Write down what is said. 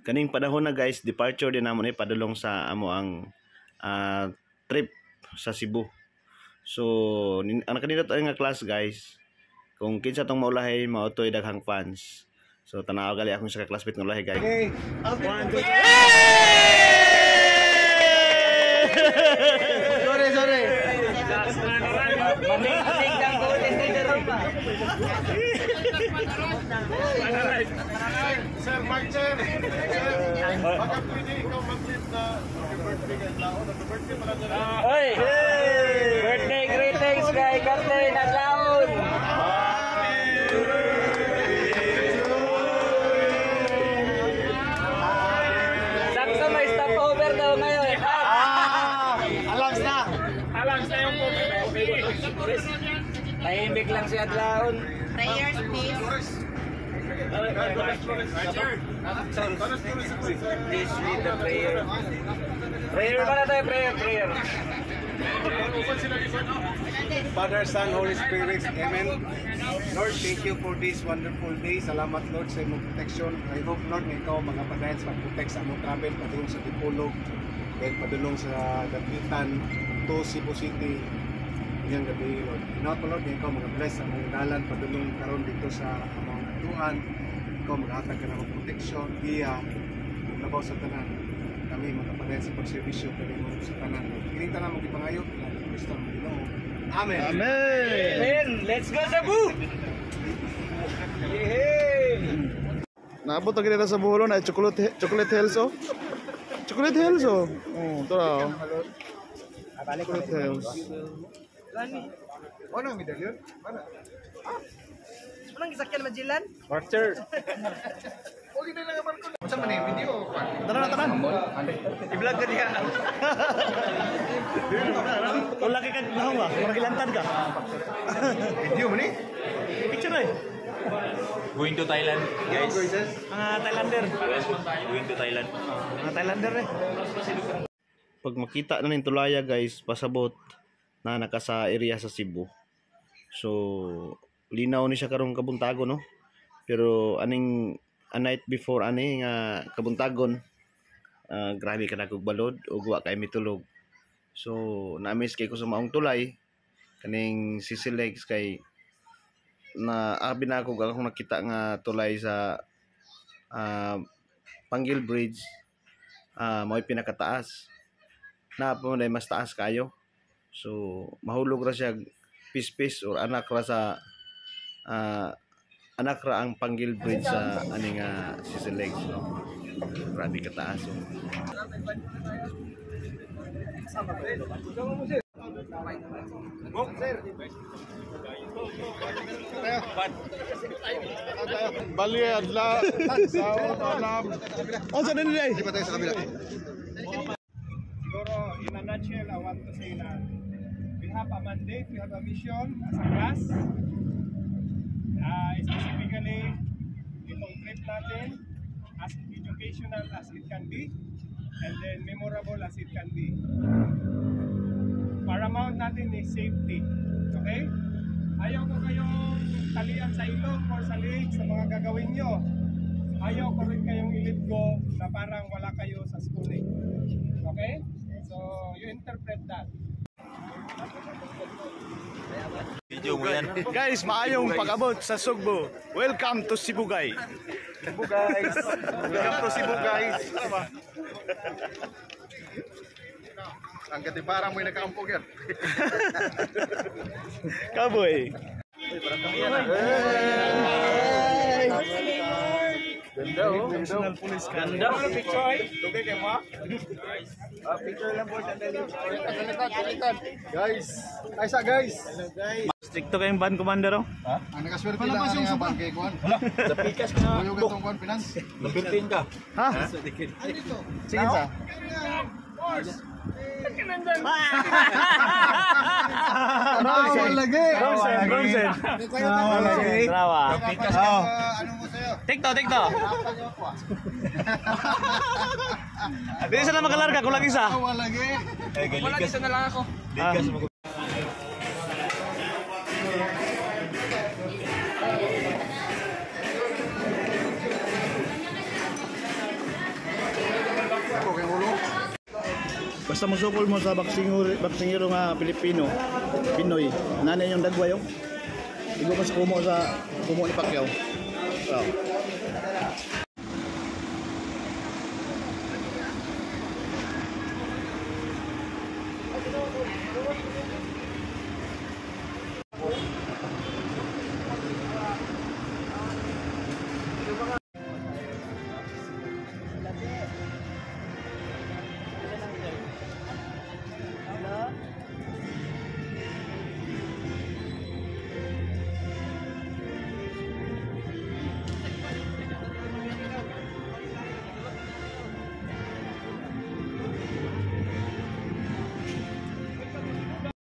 kaning panahon na guys, departure din namon padulong sa amo ang trip sa Cebu. So ang kanina to nga class guys, kung kinsa tong maulahay mautoy daghang fans. So tanaw gali akong sa classmate ng ulahay guys. Okay. 1 2 sorry. Sir Marcher, baka pwede ikaw mag-trip na birthday kay Laon. Birthday pala nila. Oy! Birthday greetings kay Cartoy na Laon! Sakto may stopover daw ngayon. Alams na yung COVID. Tahimik lang si Adlaon. Prayers, please. Please read the prayer. Prayer ba na tayo? Prayer. Father, Son, Holy Spirit, Amen. Lord, thank you for this wonderful day. Salamat Lord sa imong protection. I hope Lord na ikaw mga padayon sa pag-protect sa among travel, padulong sa Dipolog, kaya padulong sa Dapitan to Cebu City. Ngayong gabi Lord. Inaot po Lord na ikaw mga bless sa among dalan, padulong karon dito sa among atuan. Ikaw mag-hatag ka ng protection, iya, labaw sa tanan. Kami mga padayon sa pagservisyo, kami mo sa tanan. Kinita na mong ipangayo, Kristo ang Ginoo. Amen. Amen. Let's go Cebu! Yehey! Naabot na kita sa buholo na chocolate hills oh. Chocolate hills oh. Oh, ito na oh. Chocolate hills. Ano ang medalyon? Mana? Anong gisakyan Magellan? Master! Okay na lang naman ko. Masa man yung video? Tanan. I-vlog ka diha. Wala ka nahong ba? Murag ilantad ka. Video mo ni? Picture eh. Going to Thailand, guys. Mga Thailander. Going to Thailand. Mga Thailander eh. Pag makita na ng tulaya guys, pasabot na nakasa area sa Cebu. So, linaw ni siya karong kabuntagon no. Pero aning a night before ani nga kabuntagon, grabe ka nagog balod ug wa kay mitulog. So, na-miss kay ko sa maong tulay kaning Sisilegs kay na abi na ako akong nakita nga tulay sa Panggil Bridge, mo'y pinakataas na po na mas taas kayo. So mahulog ra siya pispis or anak ra sa anak ra ang Panggil Bridge sa aning Sisilegs no. Grabe kataas oh. Bali adla sa alam. Oh, sa nila eh. Di ba tayo sa kabila? Siguro, in a nutshell, I want to say that we have a mandate, we have a mission as a class. Specifically, itong trip natin, as educational as it can be, and then memorable as it can be. Paramount natin is safety. Okay? Ayaw ko kayong talian sa ilog or sa lake sa mga gagawin nyo. Ayaw ko rin kayong ilitgo na parang wala kayo sa schooling. Okay? So, you interpret that. Video mo yan. Guys, maayong pag-abot sa Sugbo. Welcome to Cebu guys. Cebu guys. Welcome to Cebu guys. Ang katibarang mo'y nakampog yan. Kaboy. Ganda oh. National Police ka. Ganda. Picture. Lugay kayo mo? Picture lang po sa likod. Guys. Ay sa guys. Stricto kayong band commander oh. Ang nakaswerte lang ang bangkay kuan. Sa pikas na. Buyo gatong kuan finance. Napintin ka. Ha? Sige sa. Rawal lagi. Bronzen. Rawal lagi. Trawa. Ano mo sa'yo? Tikto. Di sana makalarga ko lagi isa. Rawal lagi. Wala dito na lang ako. Ligas mo. Basta magsukol mo sa baksingero nga Pilipino, Pinoy, nanay yung dagwayo. Igo mas kumo ni Pacquiao. Wow.